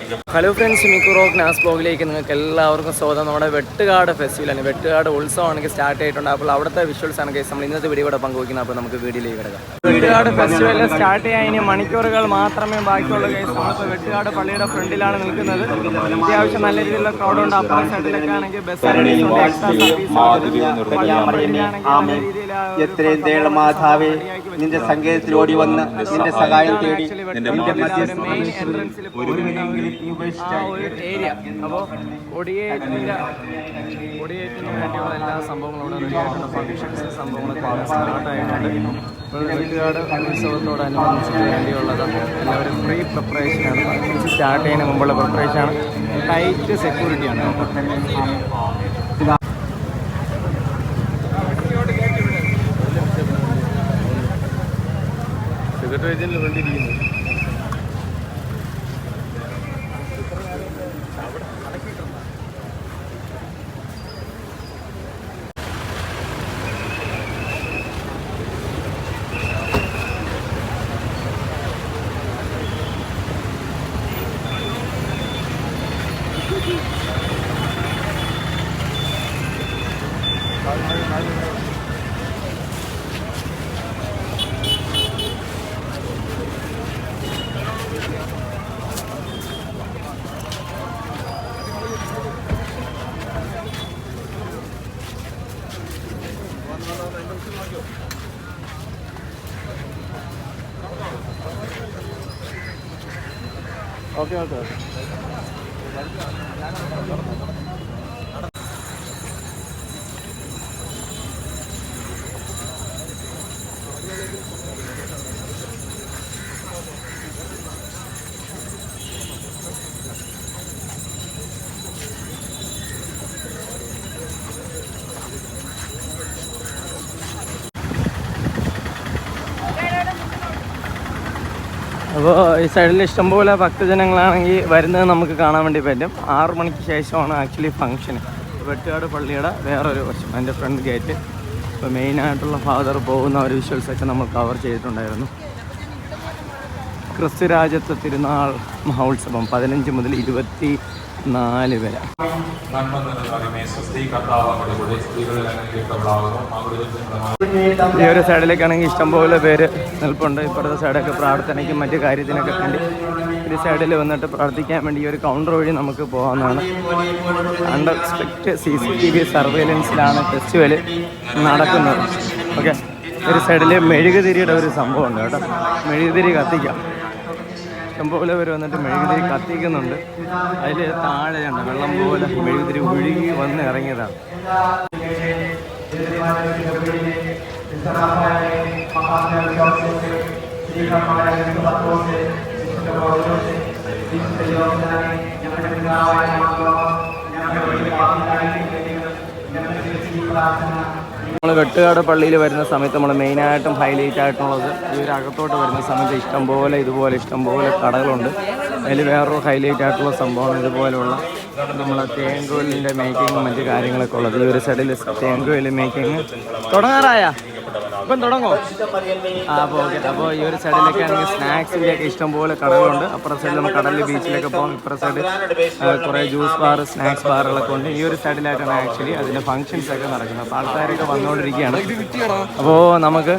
Hello friends, Miku rock നാസ് ബ്ലോഗിലേക്ക് നിങ്ങൾക്ക് എല്ലാവർക്കും സ്വാഗതം. നമ്മുടെ വെട്ടുകാട് ഫെസ്റ്റിവലാണ്, വെട്ടുകാട് ഉത്സവമാണെങ്കിൽ സ്റ്റാർട്ട് ചെയ്തിട്ടുണ്ട്. അപ്പോൾ അവിടുത്തെ വിഷ്വൽസ് ആണ് കേസ് നമ്മൾ ഇന്നത്തെ വീഡിയോ കൂടെ പങ്കുവയ്ക്കുന്നത്. അപ്പോൾ നമുക്ക് വീഡിയോയിലേക്ക് കിടക്കാം. വെട്ടുകാട് ഫെസ്റ്റിവൽ സ്റ്റാർട്ട് ചെയ്യാൻ ഇനി മണിക്കൂറുകൾ മാത്രമേ ബാക്കിയുള്ള കേസ്. നമ്മളിപ്പോൾ വെട്ടുകാട് പള്ളിയുടെ ഫ്രണ്ടിലാണ് നിൽക്കുന്നത്. അത്യാവശ്യം നല്ല രീതിയിലുള്ള ക്രൗഡ് ഉണ്ട്. അപ്പുറം സൈഡിലൊക്കെ ആണെങ്കിൽ ബസ് സർവീസ് ഉണ്ട്, എക്സ്ട്രാ സർവീസ്. നിന്റെ സങ്കേതത്തിൽ ഓടി വന്ന് നിന്റെ സഹായം തേടി മെയിൻ എൻട്രൻസിൽ ഏരിയ. അപ്പോൾ കൊടിയേറ്റിന് വേണ്ടിയുള്ള എല്ലാ സംഭവങ്ങളും ഇവിടെ റെഡിയായിട്ടുണ്ട്. ഫംഗ്ഷൻസ് സംഭവങ്ങളൊക്കെ സ്റ്റാർട്ട് ആയിട്ടുണ്ട്. ഇപ്പോൾ വെട്ടുകാട് ഉത്സവത്തോടനുബന്ധിച്ചിട്ട് വേണ്ടിയുള്ളതാണ്. എല്ലാവരും പ്രീ പ്രിപ്പറേഷനാണ്. ഫംഗ്ഷൻസ് സ്റ്റാർട്ട് ചെയ്യുന്നതിന് മുമ്പുള്ള പ്രിപ്പറേഷനാണ്. ടൈറ്റ് സെക്യൂരിറ്റിയാണ്. സെക്രട്ടേറിയറ്റിൽ വേണ്ടിയിരിക്കുന്നു. Okay okay okay. അപ്പോൾ ഈ സൈഡിൽ ഇഷ്ടംപോലെ ഭക്തജനങ്ങളാണെങ്കിൽ വരുന്നത് നമുക്ക് കാണാൻ വേണ്ടി പറ്റും. 6 മണിക്ക് ശേഷമാണ് ആക്ച്വലി ഫംഗ്ഷൻ. വെട്ടുകാട് പള്ളിയുടെ വേറൊരു വശം, അതിൻ്റെ ഫ്രണ്ട് ഗേറ്റ്. ഇപ്പോൾ മെയിനായിട്ടുള്ള ഫാദർ പോകുന്ന ഒരു വിഷ്വൽസൊക്കെ നമ്മൾ കവർ ചെയ്തിട്ടുണ്ടായിരുന്നു. ക്രിസ്തുരാജ്യത്വ തിരുനാൾ മഹോത്സവം 15 മുതൽ 24 വരെ. ഈ ഒരു സൈഡിലേക്കാണെങ്കിൽ ഇഷ്ടംപോലെ പേര് നിൽപ്പുണ്ട്. ഇപ്പുറത്തെ സൈഡൊക്കെ പ്രാർത്ഥനയ്ക്കും മറ്റു കാര്യത്തിനൊക്കെ വേണ്ടി ഒരു സൈഡിൽ വന്നിട്ട് പ്രാർത്ഥിക്കാൻ വേണ്ടി ഈ ഒരു കൗണ്ടർ വഴി നമുക്ക് പോകാവുന്നതാണ്. അണ്ടർ സ്ട്രിക്റ്റ് CCTV സർവൈലൻസിലാണ് ഫെസ്റ്റിവൽ നടക്കുന്നത്. ഓക്കെ, ഒരു സൈഡിൽ മെഴുകുതിരിയുടെ ഒരു സംഭവമുണ്ട് കേട്ടോ. മെഴുകുതിരി കത്തിക്കാം. ഇഷ്ടംപോലെ പേര് വന്നിട്ട് മെഴുകുതിരി കത്തിക്കുന്നുണ്ട്. അതിൽ താഴെയുണ്ട് വെള്ളം പോലെ മെഴുകുതിരി ഒഴുകി വന്ന് ഇറങ്ങിയതാണ്. നമ്മൾ വെട്ടുകാട് പള്ളിയിൽ വരുന്ന സമയത്ത് നമ്മൾ മെയിനായിട്ടും ഹൈലൈറ്റ് ആയിട്ടുള്ളത് ഈ ഒരു അകത്തോട്ട് വരുന്ന സമയത്ത് ഇഷ്ടംപോലെ ഇഷ്ടംപോലെ കടകളുണ്ട്. അതിൽ വേറൊരു ഹൈലൈറ്റ് ആയിട്ടുള്ള സംഭവമാണ് ഇതുപോലെയുള്ള നമ്മളെ തേങ്കുവലിൻ്റെ മേക്കിങ്ങും മറ്റു കാര്യങ്ങളൊക്കെ ഉള്ളത്. ഈ ഒരു സൈഡിൽ തേങ്കുവല് മേക്കിങ് തുടങ്ങാറായ ഇപ്പം തുടങ്ങോ? അപ്പോൾ ഓക്കെ. അപ്പോൾ ഈ ഒരു സൈഡിലൊക്കെ ആണെങ്കിൽ സ്നാക്സിൻ്റെയൊക്കെ ഇഷ്ടംപോലെ കടകളുണ്ട്. അപ്പുറത്തെ സൈഡിൽ നമ്മൾ കടലിൽ ബീച്ചിലൊക്കെ പോകും. ഇപ്പുറത്തെ സൈഡ് കുറേ ജ്യൂസ് ബാർ, സ്നാക്സ് ബാറുകളൊക്കെ ഉണ്ട്. ഈ ഒരു സൈഡിലായിട്ടാണ് ആക്ച്വലി അതിൻ്റെ ഫംഗ്ഷൻസൊക്കെ നടക്കുന്നത്. അപ്പോൾ ആൾക്കാരൊക്കെ വന്നുകൊണ്ടിരിക്കുകയാണ്. അപ്പോൾ നമുക്ക്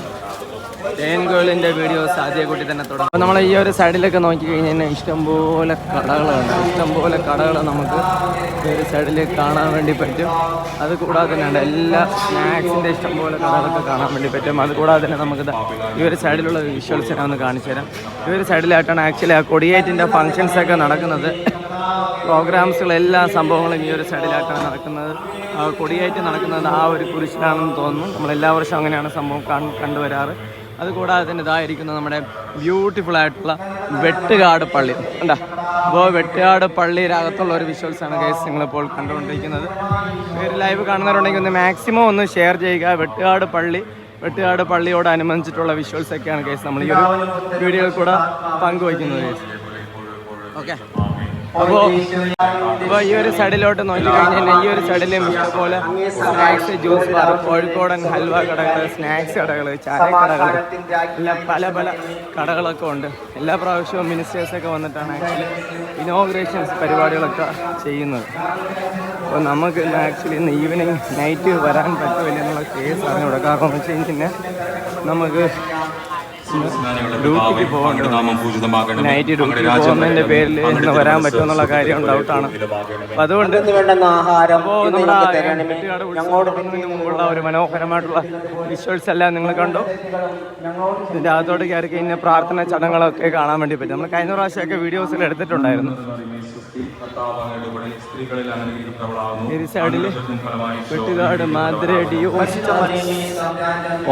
തേൻകോളിൻ്റെ വീഡിയോസ് ആദ്യ കൂട്ടി തന്നെ തുടങ്ങും. അപ്പോൾ നമ്മൾ ഈ ഒരു സൈഡിലൊക്കെ നോക്കി കഴിഞ്ഞാൽ ഇഷ്ടംപോലെ കടകളുണ്ട്. ഇഷ്ടംപോലെ കടകൾ നമുക്ക് ഈ ഒരു സൈഡിൽ കാണാൻ വേണ്ടി പറ്റും. അതുകൂടാതെ തന്നെയുണ്ട് എല്ലാ സ്നാക്സിൻ്റെ ഇഷ്ടംപോലെ കടകളൊക്കെ കാണാൻ വേണ്ടി പറ്റും. അതുകൂടാതെ തന്നെ നമുക്ക് ഈ ഒരു സൈഡിലുള്ള വിഷ്വൽസ് ഞാൻ ഒന്ന് കാണിച്ചു തരാം. ഈ ഒരു സൈഡിലായിട്ടാണ് ആക്ച്വലി ആ കൊടിയേറ്റിൻ്റെ ഫംഗ്ഷൻസൊക്കെ നടക്കുന്നത്. പ്രോഗ്രാംസുകളെല്ലാ സംഭവങ്ങളും ഈ ഒരു സൈഡിലായിട്ടാണ് നടക്കുന്നത്. കൊടിയേറ്റ് നടക്കുന്നത് ആ ഒരു കുരിശിലാണെന്ന് തോന്നുന്നു. നമ്മളെല്ലാ വർഷവും അങ്ങനെയാണ് സംഭവം കണ്ടുവരാറ്. അതുകൂടാതെ തന്നെ ഇതായിരിക്കുന്നത് നമ്മുടെ ബ്യൂട്ടിഫുൾ ആയിട്ടുള്ള വെട്ടുകാട് പള്ളി കണ്ടാ. അപ്പോൾ വെട്ടുകാട് പള്ളിയിലകത്തുള്ള ഒരു വിഷ്വൽസാണ് ഗൈസ് നിങ്ങളിപ്പോൾ കണ്ടുകൊണ്ടിരിക്കുന്നത്. ഒരു ലൈവ് കാണുന്നവരുണ്ടെങ്കിൽ ഒന്ന് മാക്സിമം ഒന്ന് ഷെയർ ചെയ്യുക. വെട്ടുകാട് പള്ളിയോടനുബന്ധിച്ചിട്ടുള്ള വിഷ്വൽസൊക്കെയാണ് ഗൈസ് നമ്മൾ ഈ ഒരു വീഡിയോയിൽ കൂടെ പങ്കുവയ്ക്കുന്നത് ഗൈസ്. ഓക്കെ, അപ്പോൾ ഈ ഒരു സൈഡിലോട്ട് നോക്കിക്കഴിഞ്ഞാൽ ഈ ഒരു സൈഡിലും ഇഷ്ടംപോലെ സ്നാക്സ്, ജ്യൂസ് ബാർ, കോഴിക്കോടൻ ഹൽവ കടകൾ, സ്നാക്സ് കടകൾ, ചായക്കടകൾ, എല്ലാം പല പല കടകളൊക്കെ ഉണ്ട്. എല്ലാ പ്രാവശ്യവും മിനിസ്റ്റേഴ്സൊക്കെ വന്നിട്ടാണ് ആക്ച്വലി ഇനോഗ്രേഷൻസ് പരിപാടികളൊക്കെ ചെയ്യുന്നത്. അപ്പോൾ നമുക്ക് ഇന്ന് ആക്ച്വലി ഇന്ന് ഈവനിങ് നൈറ്റ് വരാൻ പറ്റുമില്ല എന്നുള്ള കേസ് അറിഞ്ഞൂടെ. കാരണം എന്ന് വെച്ച് കഴിഞ്ഞാൽ നമുക്ക് ഡ്യൂട്ടിക്ക് പോകേണ്ടത്, നൈറ്റ് ഡ്യൂട്ടിക്ക് പോകുന്നതിൻ്റെ പേരിൽ ഇന്ന് വരാൻ പറ്റുമെന്നുള്ള കാര്യം ഡൗട്ടാണ്. അപ്പം അതുകൊണ്ട് അപ്പോൾ നമ്മുടെ വെട്ടുകാട് ഉത്സവത്തിന് മുമ്പുള്ള ഒരു മനോഹരമായിട്ടുള്ള വിഷ്വൽസ് എല്ലാം നിങ്ങൾ കണ്ടു. ഇതിൻ്റെ അകത്തോട്ട് കയറി കഴിഞ്ഞാൽ പ്രാർത്ഥന ചടങ്ങുകളൊക്കെ കാണാൻ വേണ്ടി പറ്റും. നമ്മൾ കഴിഞ്ഞ പ്രാവശ്യമൊക്കെ വീഡിയോസിൽ എടുത്തിട്ടുണ്ടായിരുന്നു. ഈ സൈഡിൽ വെട്ടുകാട് മാതിരേടി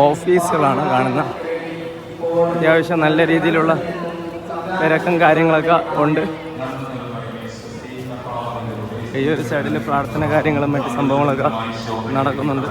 ഓഫീസുകളാണ് കാണുന്നത്. അത്യാവശ്യം നല്ല രീതിയിലുള്ള തിരക്കും കാര്യങ്ങളൊക്കെ ഉണ്ട്. ഈ ഒരു സൈഡിൽ പ്രാർത്ഥന കാര്യങ്ങളും മറ്റ് സംഭവങ്ങളൊക്കെ നടക്കുന്നുണ്ട്.